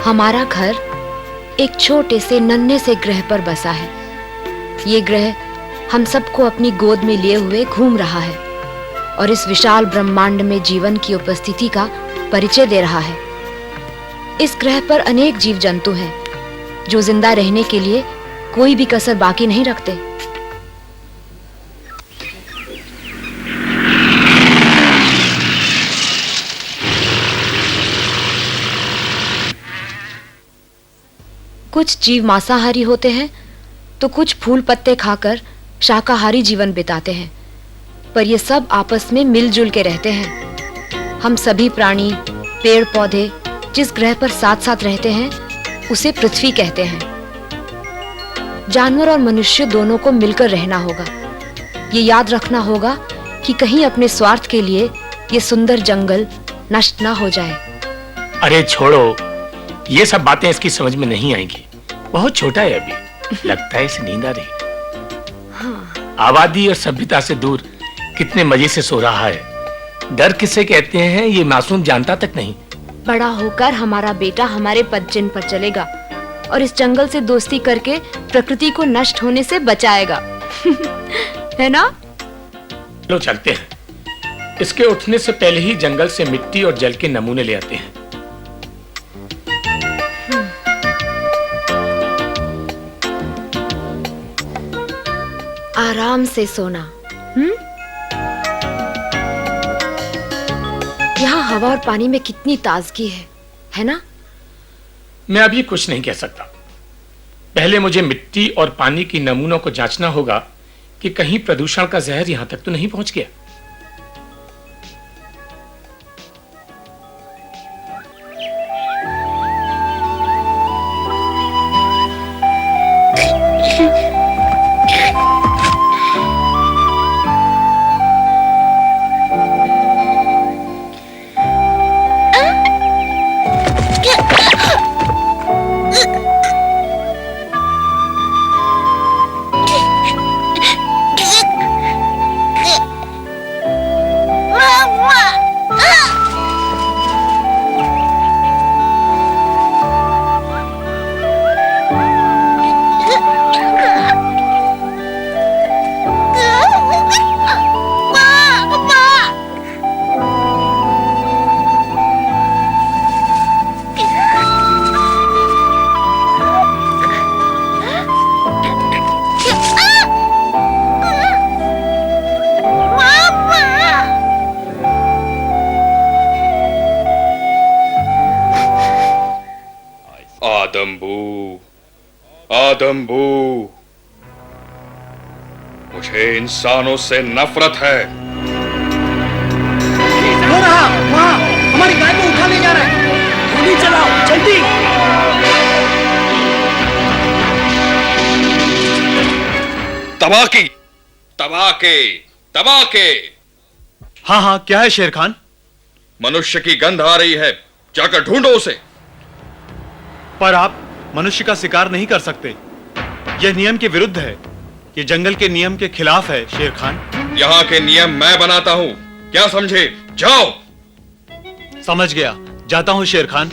हमारा घर एक छोटे से नन्हे से ग्रह पर बसा है। ये ग्रह हम सबको अपनी गोद में लिए हुए घूम रहा है और इस विशाल ब्रह्मांड में जीवन की उपस्थिति का परिचय दे रहा है। इस ग्रह पर अनेक जीव जंतु हैं जो जिंदा रहने के लिए कोई भी कसर बाकी नहीं रखते। कुछ जीव मांसाहारी होते हैं तो कुछ फूल पत्ते खाकर शाकाहारी जीवन बिताते हैं, पर ये सब आपस में मिलजुल के रहते हैं। हम सभी प्राणी, पेड़ पौधे जिस ग्रह पर साथ साथ रहते हैं उसे पृथ्वी कहते हैं। जानवर और मनुष्य दोनों को मिलकर रहना होगा। ये याद रखना होगा कि कहीं अपने स्वार्थ के लिए ये सुंदर जंगल नष्ट ना हो जाए। अरे छोड़ो, ये सब बातें इसकी समझ में नहीं आएंगी। बहुत छोटा है अभी, लगता है इसे नींद आ रही। हाँ। आबादी और सभ्यता से दूर कितने मजे से सो रहा है। डर किसे कहते हैं ये मासूम जानता तक नहीं। बड़ा होकर हमारा बेटा हमारे पदचिन्ह पर चलेगा और इस जंगल से दोस्ती करके प्रकृति को नष्ट होने से बचाएगा। है ना? लो चलते हैं। इसके उठने से पहले ही जंगल से मिट्टी और जल के नमूने ले आते हैं। आराम से सोना। यहाँ हवा और पानी में कितनी ताजगी है ना? मैं अभी कुछ नहीं कह सकता। पहले मुझे मिट्टी और पानी की नमूनों को जांचना होगा कि कहीं प्रदूषण का जहर यहाँ तक तो नहीं पहुंच गया। आदम्बू, मुझे इंसानों से नफरत है। हो रहा वहाँ हमारी गाय को उठा ले जा रहा है। गोली चलाओ जल्दी। तबाकी, तबाके, तबाके। हाँ हाँ, क्या है शेर खान? मनुष्य की गंध आ रही है, जाकर ढूंढो उसे। पर आप मनुष्य का शिकार नहीं कर सकते, यह नियम के विरुद्ध है। ये जंगल के नियम के खिलाफ है शेर खान। यहाँ के नियम मैं बनाता हूँ, क्या समझे? जाओ। समझ गया, जाता हूँ शेर खान।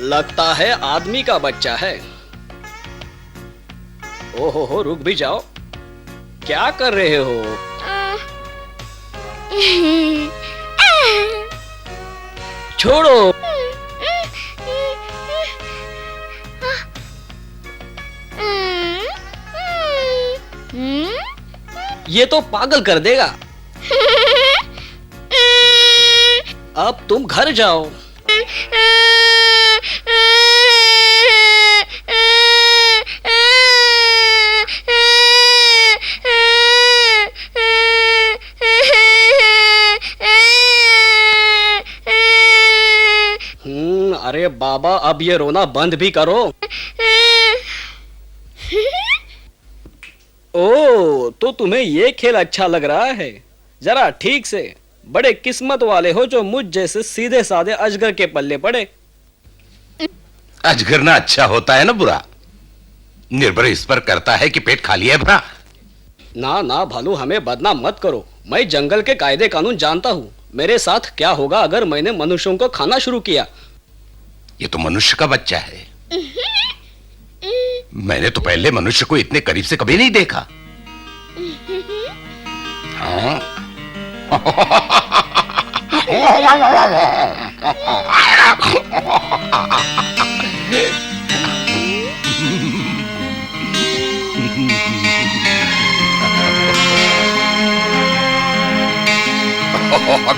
लगता है आदमी का बच्चा है। ओहो हो, रुक भी जाओ। क्या कर रहे हो? छोड़ो। ये तो पागल कर देगा। अब तुम घर जाओ। अरे बाबा, अब ये रोना बंद भी करो। ओ, तो तुम्हें ये खेल अच्छा लग रहा है? जरा ठीक से, बड़े किस्मत वाले हो जो मुझ जैसे सीधे साधे अजगर के पल्ले पड़े। अजगरना अच्छा होता है ना बुरा? निर्भर इस पर करता है कि पेट खाली है भरा। ना ना भालू, हमें बदनाम मत करो। मैं जंगल के कायदे कानून जानता हूँ। मेरे साथ क्या होगा अगर मैंने मनुष्यों को खाना शुरू किया? ये तो मनुष्य का बच्चा है। मैंने तो पहले मनुष्य को इतने करीब से कभी नहीं देखा। हाँ?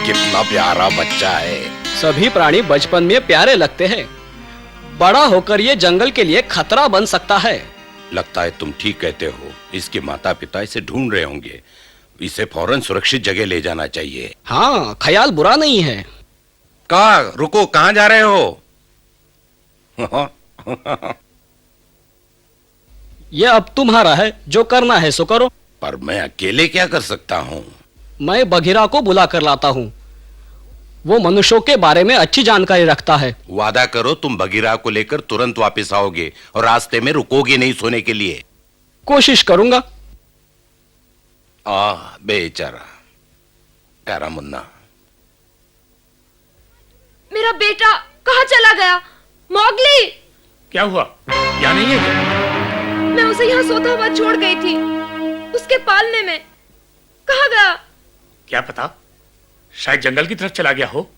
कितना प्यारा बच्चा है। सभी प्राणी बचपन में प्यारे लगते हैं, बड़ा होकर ये जंगल के लिए खतरा बन सकता है। लगता है तुम ठीक कहते हो। इसके माता पिता इसे ढूंढ रहे होंगे। इसे फौरन सुरक्षित जगह ले जाना चाहिए। हाँ, ख्याल बुरा नहीं है। रुको, कहाँ जा रहे हो? ये अब तुम्हारा है, जो करना है सो करो। पर मैं अकेले क्या कर सकता हूँ? मैं बघीरा को बुला कर लाता हूँ। वो मनुष्यों के बारे में अच्छी जानकारी रखता है। वादा करो तुम बघीरा को लेकर तुरंत वापस आओगे और रास्ते में रुकोगे नहीं सोने के लिए। कोशिश करूंगा। बेचारा प्यारा मुन्ना। मेरा बेटा कहाँ चला गया? मौगली! क्या हुआ? यहाँ नहीं है क्या? मैं उसे यहाँ सोता हुआ छोड़ गई थी, उसके पालने में। कहाँ गया? क्या पता, शायद जंगल की तरफ चला गया हो।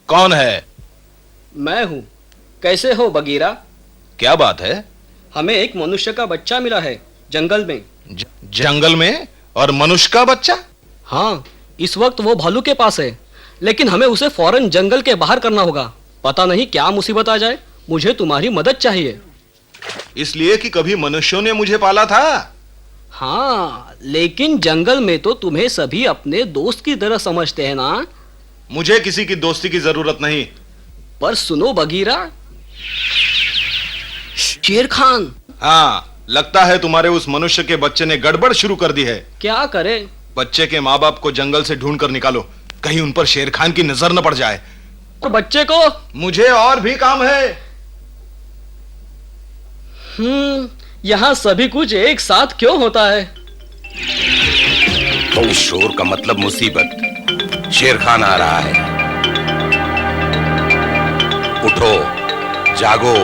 कौन है? मैं हूँ। कैसे हो बगीरा? क्या बात है? हमें एक मनुष्य का बच्चा मिला है जंगल में। जंगल में? और मनुष्य का बच्चा? हाँ, इस वक्त वो भालू के पास है, लेकिन हमें उसे फौरन जंगल के बाहर करना होगा। पता नहीं क्या मुसीबत आ जाए। मुझे तुम्हारी मदद चाहिए। इसलिए कि कभी मनुष्यों ने मुझे पाला था। हाँ, लेकिन जंगल में तो तुम्हें सभी अपने दोस्त की तरह समझते हैं ना? मुझे किसी की दोस्ती की जरूरत नहीं। पर सुनो बगीरा, शेर खान। हाँ, लगता है तुम्हारे उस मनुष्य के बच्चे ने गड़बड़ शुरू कर दी है। क्या करे? बच्चे के माँ बाप को जंगल से ढूंढ कर निकालो, कहीं उन पर शेर खान की नजर न पड़ जाए। और बच्चे को? मुझे और भी काम है। यहाँ सभी कुछ एक साथ क्यों होता है? तो इस शोर का मतलब मुसीबत। शेर खान आ रहा है। उठो, जागो,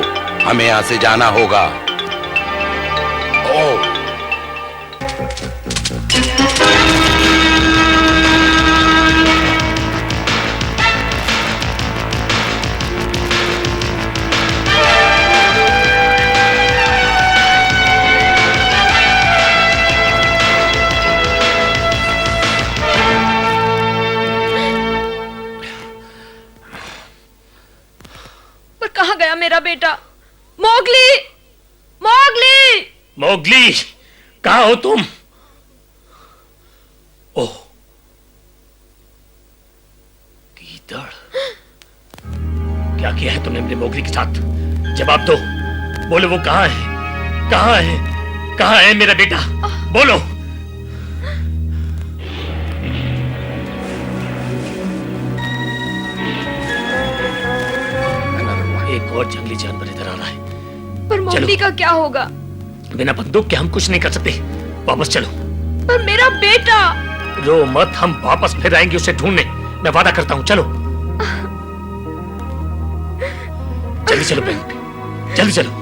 हमें यहां से जाना होगा। ओ कहाँ गया मेरा बेटा? मोगली! मोगली! मोगली, कहाँ हो तुम? ओह, गीदड़! क्या किया है तुमने अपने मोगली के साथ? जवाब दो, बोलो वो कहाँ है? कहाँ है? कहाँ है मेरा बेटा? बोलो। एक और जंगली जानवर इधर आ रहा है। पर मोगली का क्या होगा? बिना बंदूक के हम कुछ नहीं कर सकते। वापस चलो। पर मेरा बेटा! रो मत, हम वापस फिर आएंगे उसे ढूंढने। मैं वादा करता हूँ। चलो जल्दी चलो बहन, जल्दी चलो।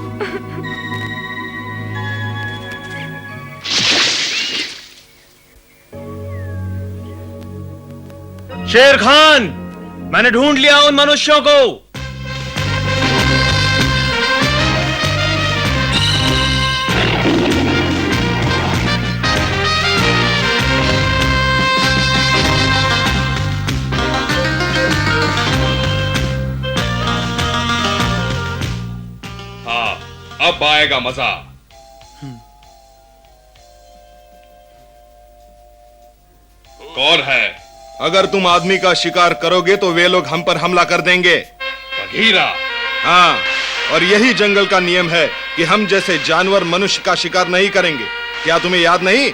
शेर खान, मैंने ढूंढ लिया उन मनुष्यों को। हाँ, अब आएगा मजा। कौन है? अगर तुम आदमी का शिकार करोगे तो वे लोग हम पर हमला कर देंगे। बघीरा। हाँ, और यही जंगल का नियम है कि हम जैसे जानवर मनुष्य का शिकार नहीं करेंगे। क्या तुम्हें याद नहीं?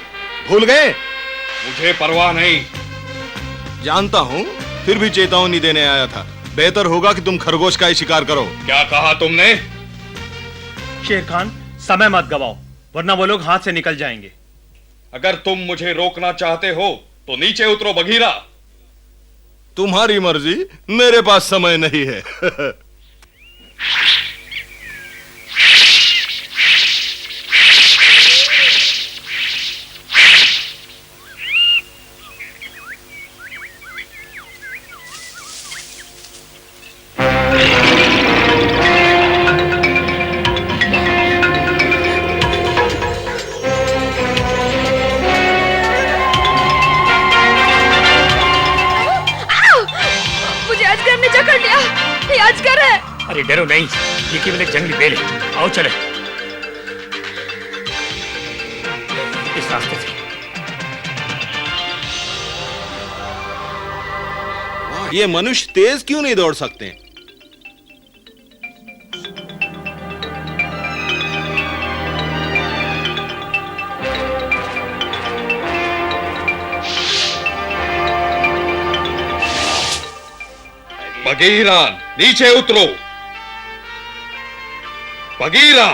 भूल गए? मुझे परवाह नहीं। जानता हूँ, फिर भी चेतावनी देने आया था। बेहतर होगा कि तुम खरगोश का ही शिकार करो। क्या कहा तुमने? शेर खान, समय मत गवाओ, वरना वो लोग हाथ से निकल जाएंगे। अगर तुम मुझे रोकना चाहते हो तो नीचे उतरो बघीरा। तुम्हारी मर्जी, मेरे पास समय नहीं है। अरे डरो नहीं, ये केवल एक जंगली बेल है। आओ चले इस रास्ते से। ये मनुष्य तेज क्यों नहीं दौड़ सकते? बघीरा, नीचे उतरो। बघीरा।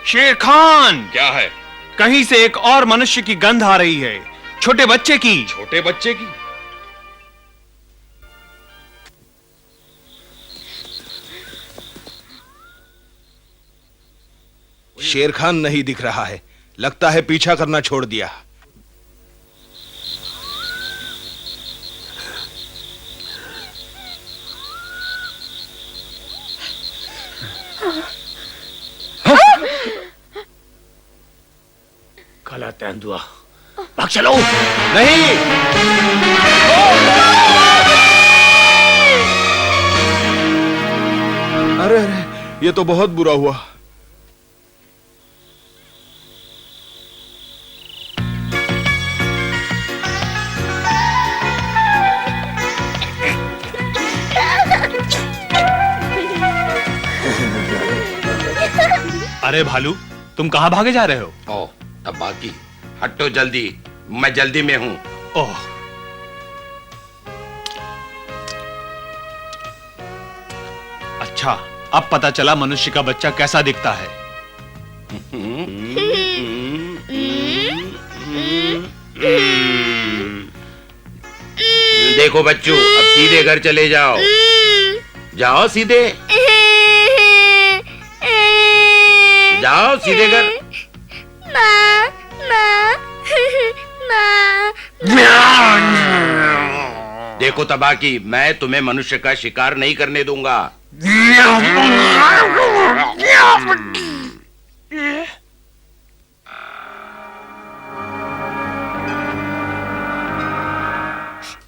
शेर खान, क्या है? कहीं से एक और मनुष्य की गंध आ रही है, छोटे बच्चे की। छोटे बच्चे की? शेर खान नहीं दिख रहा है, लगता है पीछा करना छोड़ दिया। काला तेंदुआ, भाग चलो। नहीं, अरे अरे, ये तो बहुत बुरा हुआ। अरे भालू, तुम कहां भागे जा रहे हो? ओ, तब बाकी हटो जल्दी, मैं जल्दी में हूं। ओह, अच्छा, अब पता चला मनुष्य का बच्चा कैसा दिखता है। देखो बच्चों, अब सीधे घर चले जाओ। जाओ सीधे, जाओ सीधे घर। देखो तबाकी, मैं तुम्हें मनुष्य का शिकार नहीं करने दूंगा।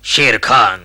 शेर खान।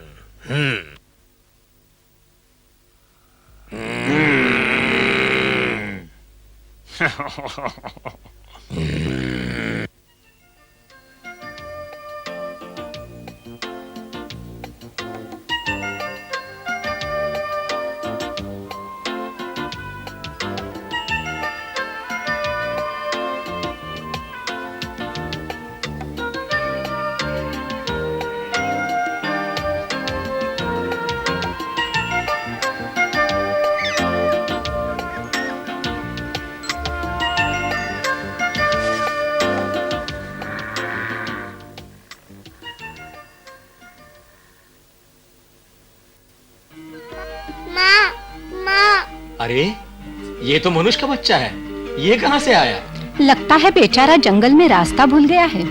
अरे, ये तो मनुष्य का बच्चा है। ये कहाँ से आया? लगता है बेचारा जंगल में रास्ता भूल गया है।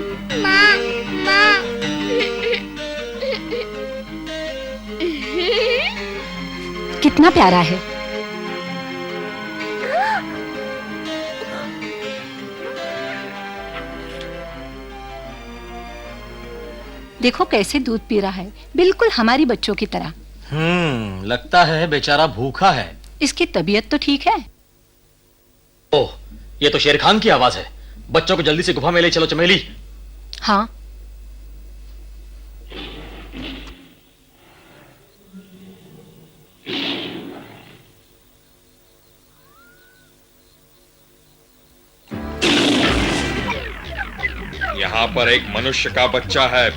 कितना प्यारा है। देखो कैसे दूध पी रहा है, बिल्कुल हमारी बच्चों की तरह। लगता है बेचारा भूखा है। इसकी तबीयत तो ठीक है। ओह, ये तो शेर खान की आवाज है। बच्चों को जल्दी से गुफा में ले चलो चमेली। हाँ। यहाँ पर एक मनुष्य का बच्चा है,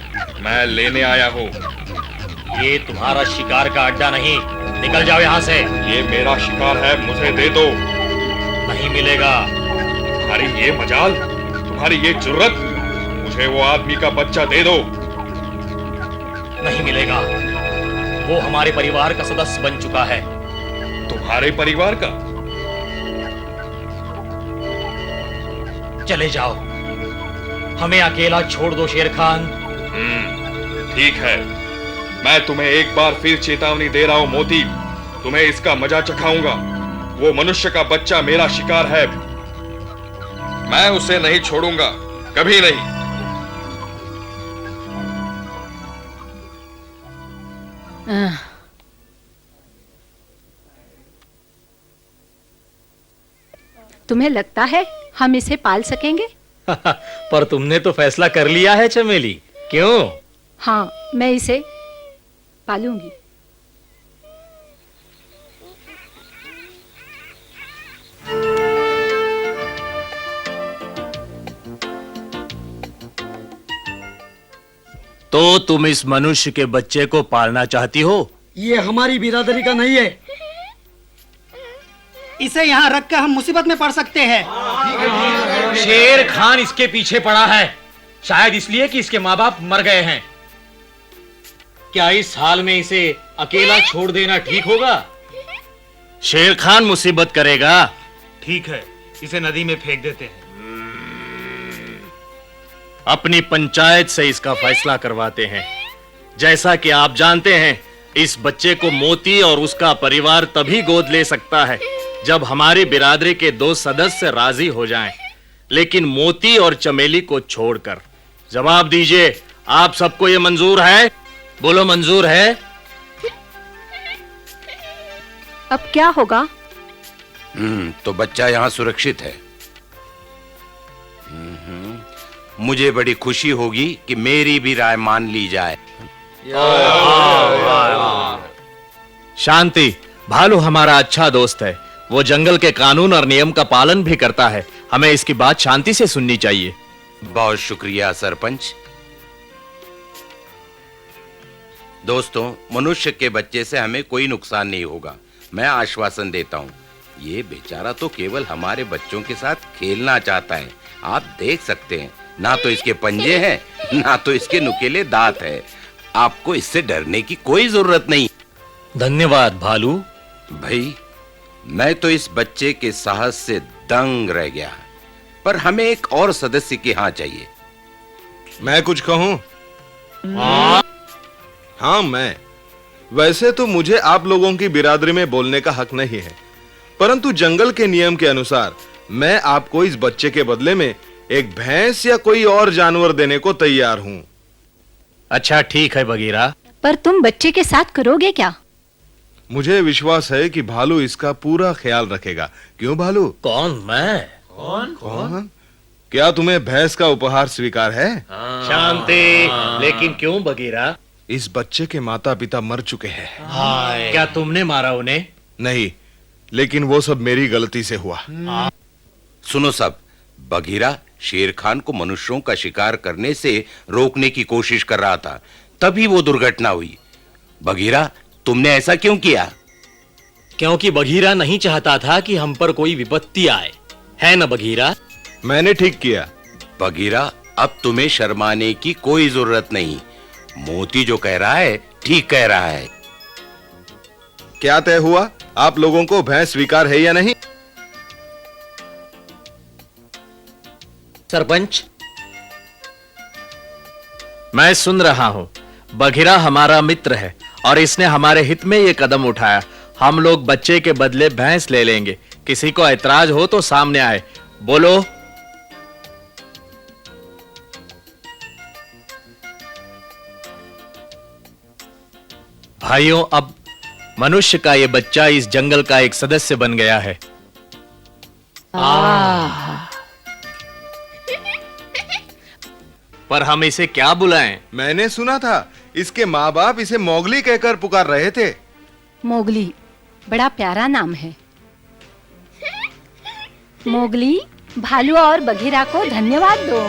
मैं लेने आया हूँ। ये तुम्हारा शिकार का अड्डा नहीं, निकल जाओ यहाँ से। ये मेरा शिकार है, मुझे दे दो। नहीं मिलेगा। तुम्हारी ये मजाल, तुम्हारी ये जुर्रत, मुझे वो आदमी का बच्चा दे दो। नहीं मिलेगा। वो हमारे परिवार का सदस्य बन चुका है। तुम्हारे परिवार का? चले जाओ, हमें अकेला छोड़ दो शेर खान। ठीक है, मैं तुम्हें एक बार फिर चेतावनी दे रहा हूं मोती, तुम्हें इसका मजा चखाऊंगा। वो मनुष्य का बच्चा मेरा शिकार है, मैं उसे नहीं छोड़ूंगा, कभी नहीं। तुम्हें लगता है हम इसे पाल सकेंगे? पर तुमने तो फैसला कर लिया है चमेली, क्यों? हाँ, मैं इसे पालूंगी। तो तुम इस मनुष्य के बच्चे को पालना चाहती हो? ये हमारी बिरादरी का नहीं है। इसे यहाँ रख कर हम मुसीबत में पड़ सकते हैं। शेर खान इसके पीछे पड़ा है, शायद इसलिए कि इसके माँ बाप मर गए हैं। क्या इस हाल में इसे अकेला छोड़ देना ठीक होगा? शेर खान मुसीबत करेगा। ठीक है, इसे नदी में फेंक देते हैं। अपनी पंचायत से इसका फैसला करवाते हैं। जैसा कि आप जानते हैं, इस बच्चे को मोती और उसका परिवार तभी गोद ले सकता है जब हमारी बिरादरी के 2 सदस्य राजी हो जाएं। लेकिन मोती और चमेली को छोड़कर। जवाब दीजिए, आप सबको यह मंजूर है? बोलो, मंजूर है? अब क्या होगा? तो बच्चा यहाँ सुरक्षित है। मुझे बड़ी खुशी होगी कि मेरी भी राय मान ली जाए। शांति, भालू हमारा अच्छा दोस्त है। वो जंगल के कानून और नियम का पालन भी करता है। हमें इसकी बात शांति से सुननी चाहिए। बहुत शुक्रिया सरपंच। दोस्तों, मनुष्य के बच्चे से हमें कोई नुकसान नहीं होगा, मैं आश्वासन देता हूँ। ये बेचारा तो केवल हमारे बच्चों के साथ खेलना चाहता है। आप देख सकते हैं, ना तो इसके पंजे हैं, ना तो इसके नुकीले दांत हैं। आपको इससे डरने की कोई जरूरत नहीं। धन्यवाद भालू। भाई, मैं तो इस बच्चे के साहस से दंग रह गया, पर हमें एक और सदस्य की हाँ चाहिए। मैं कुछ कहूं? हाँ, मैं। वैसे तो मुझे आप लोगों की बिरादरी में बोलने का हक नहीं है, परंतु जंगल के नियम के अनुसार मैं आपको इस बच्चे के बदले में एक भैंस या कोई और जानवर देने को तैयार हूं। अच्छा, ठीक है बगीरा। पर तुम बच्चे के साथ करोगे क्या? मुझे विश्वास है कि भालू इसका पूरा ख्याल रखेगा। क्यों भालू? कौन? मैं? कौन? क्या तुम्हें भैंस का उपहार स्वीकार है? शांति। लेकिन क्यों बगीरा? इस बच्चे के माता पिता मर चुके हैं। क्या तुमने मारा उन्हें? नहीं, लेकिन वो सब मेरी गलती से हुआ। सुनो सब, बघीरा शेर खान को मनुष्यों का शिकार करने से रोकने की कोशिश कर रहा था, तभी वो दुर्घटना हुई। बघीरा, तुमने ऐसा क्यों किया? क्योंकि बघीरा नहीं चाहता था कि हम पर कोई विपत्ति आए, है ना बघीरा? मैंने ठीक किया। बघीरा, अब तुम्हें शर्माने की कोई जरूरत नहीं। मोती जो कह रहा है ठीक कह रहा है। क्या तय हुआ? आप लोगों को भैंस स्वीकार है या नहीं? सरपंच, मैं सुन रहा हूं। बघीरा हमारा मित्र है और इसने हमारे हित में ये कदम उठाया। हम लोग बच्चे के बदले भैंस ले लेंगे। किसी को ऐतराज हो तो सामने आए, बोलो। भाइयों, अब मनुष्य का ये बच्चा इस जंगल का एक सदस्य बन गया है। पर हम इसे क्या बुलाएं? मैंने सुना था इसके माँ बाप इसे मोगली कहकर पुकार रहे थे। मोगली बड़ा प्यारा नाम है। मोगली, भालू और बघीरा को धन्यवाद दो।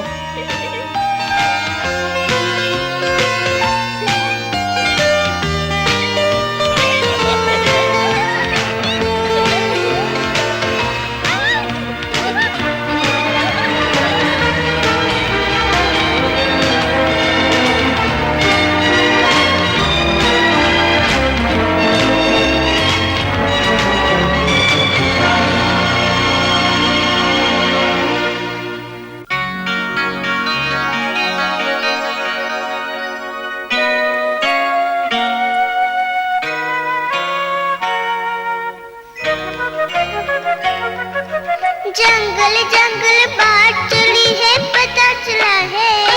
जंगल जंगल बात चली है, पता चला है